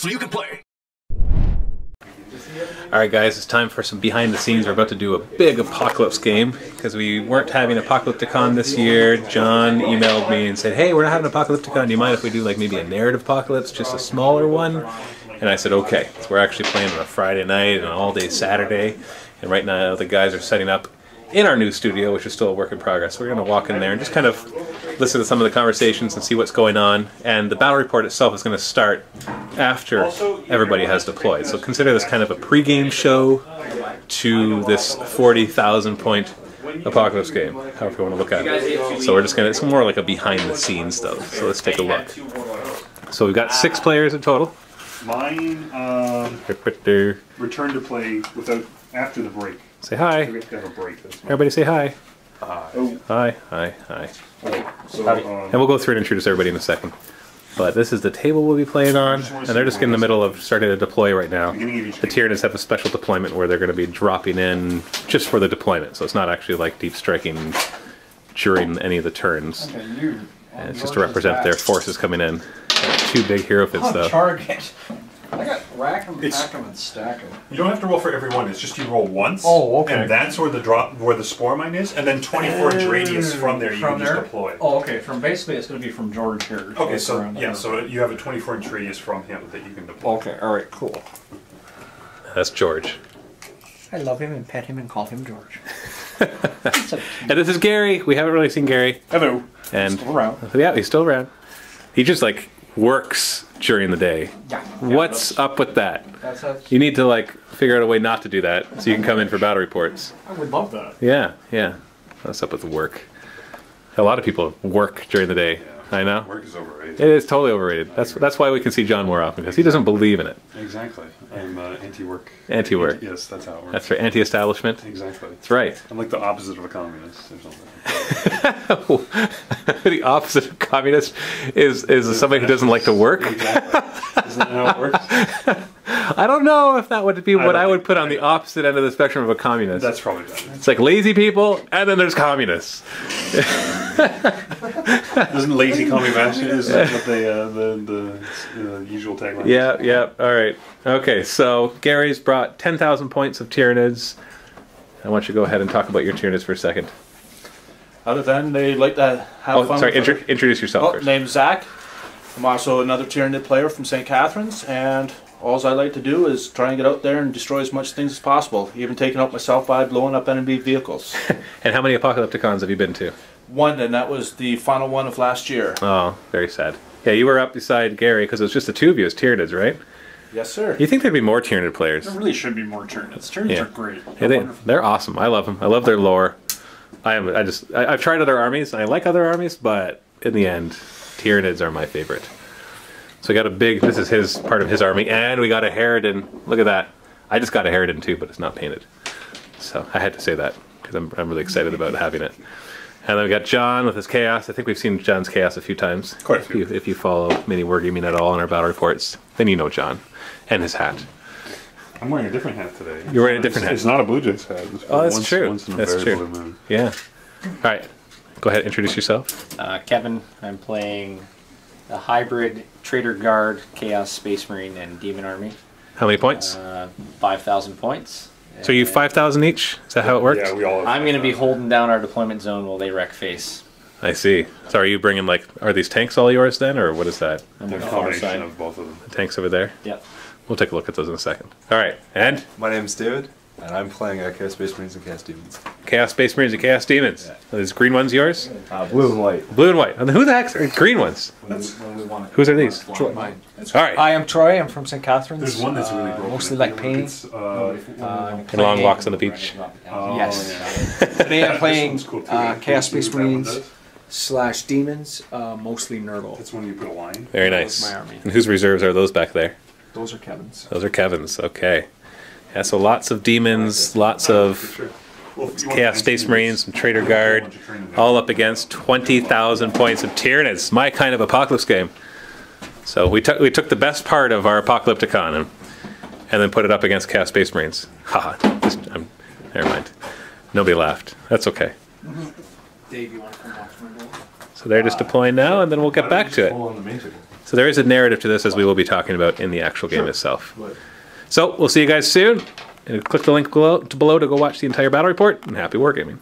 so you can play. Alright guys, it's time for some behind the scenes. We're about to do a big Apocalypse game because we weren't having Apocalypticon this year. John emailed me and said, hey, we're not having Apocalypticon, do you mind if we do like maybe a narrative apocalypse, just a smaller one? And I said, okay. So we're actually playing on a Friday night and an all-day Saturday. And right now the guys are setting up in our new studio, which is still a work in progress. We're going to walk in there and just kind of listen to some of the conversations and see what's going on. And the battle report itself is going to start after everybody has deployed. So consider this kind of a pre-game show to this 40,000 point Apocalypse game, however you want to look at it. So we're just going to, it's more like a behind the scenes though. So let's take a look. So we've got 6 players in total. Mine return to play after the break. Say hi. We have to have a break. Everybody say hi. Oh. Hi, hi, hi. Okay, so, and we'll go through and introduce everybody in a second. But this is the table we'll be playing on, and they're just in the middle of starting to deploy right now. The Tyranids have a special deployment where they're going to be dropping in just for the deployment, so it's not actually like deep striking during any of the turns. And it's just to represent their forces coming in. 2 big hero fits though. Target. I got rack them, pack them, and stack them. you don't have to roll for every one. It's just you roll once. Oh, okay. And that's where the spore mine is, and then 24 inch radius from there you can just deploy. Oh, okay. From basically, it's going to be from George here. Okay, so yeah, so you have a 24 inch radius from him that you can deploy. Okay, all right, cool. That's George. I love him and pet him and call him George. And this is Gary. We haven't really seen Gary. Hello. And Still around. Yeah, he's still around. He just like works during the day. Yeah. What's up with that? That's You need to like figure out a way not to do that so you can come in for battle reports. I would love that. Yeah, yeah. What's up with work? A lot of people work during the day. I know. Work is overrated. It is totally overrated. That's why we can see John more often, because he doesn't believe in it. Exactly. I'm anti-work. Anti-work. Yes, that's how it works. That's right. Anti-establishment. Exactly. That's right. I'm like the opposite of a communist or something. The opposite of communist is somebody who doesn't like to work. Exactly. Isn't that how it works? I don't know if that would be what I would put on the opposite end of the spectrum of a communist. That's probably better. It's like lazy people, and then there's communists. Isn't lazy communist is what the usual tagline? Yeah, yeah. All right. Okay. So Gary's brought 10,000 points of Tyranids. I want you to go ahead and talk about your Tyranids for a second. Other than they like to have fun. Sorry. Introduce yourself first. Name's Zach. I'm also another Tyranid player from St. Catharines, and all I like to do is try and get out there and destroy as much things as possible. Even taking out myself by blowing up enemy vehicles. And how many Apocalypticons have you been to? 1, and that was the final one of last year. Oh, very sad. Yeah, you were up beside Gary because it was just the 2 of you as Tyranids, right? Yes, sir. You think there'd be more Tyranid players? There really should be more Tyranids. Tyranids are great. Yeah, they're awesome. I love them. I love their lore. I've tried other armies. I like other armies, but in the end, Tyranids are my favorite. So we got a big, this is his part of his army, and we got a Harridan. Look at that. I just got a Harridan too, but it's not painted. So I had to say that because I'm really excited about having it. And then we got John with his Chaos. I think we've seen John's Chaos a few times. Quite a few. If you follow MiniWarGaming at all in our battle reports, then you know John and his hat. I'm wearing a different hat today. You're wearing a different hat. It's not a Blue Jays hat. Oh, that's true. Once in a That's very true. blue moon. Yeah. All right. Go ahead. Introduce yourself. Kevin. I'm playing a hybrid Trader Guard, Chaos Space Marine, and Demon Army. How many points? 5,000 points. So you 5,000 each? Is that how it works? Yeah, we all have I'm going to be holding down our deployment zone while they wreck face. I see. So are you bringing like, are these tanks all yours then, or what is that? a combination of both of them. The tanks over there? Yep. We'll take a look at those in a second. All right. And? My name's David, and I'm playing Chaos Space Marines and Chaos Demons. Chaos Space Marines and Chaos Demons. Are these green ones yours? Blue and white. Blue and white. And who the heck are green ones? Whose are these? Troy. All right. Hi, I'm Troy. I'm from St. Catharines. There's one that's really broken. Mostly like painting. And long walks on the beach. Yes. Today I'm playing This one's cool, too. Chaos Space That one Marines does. / Demons, mostly Nurgle. That's when you put a line. Very That nice. was my army. And whose reserves are those back there? Those are Kevin's. Those are Kevin's. Okay. Yeah, so lots of demons, lots of Chaos Space Marines and Trader Guard, all up against 20,000 points of Tyranids. My kind of apocalypse game. So we took the best part of our Apocalypticon and then put it up against Chaos Space Marines. Haha. Never mind. Nobody laughed. That's okay. Dave, you want to come watch my goal? So they're just deploying now, and then we'll get back to it. So there is a narrative to this, as we will be talking about in the actual game itself. So we'll see you guys soon. And click the link below to go watch the entire battle report, and happy wargaming.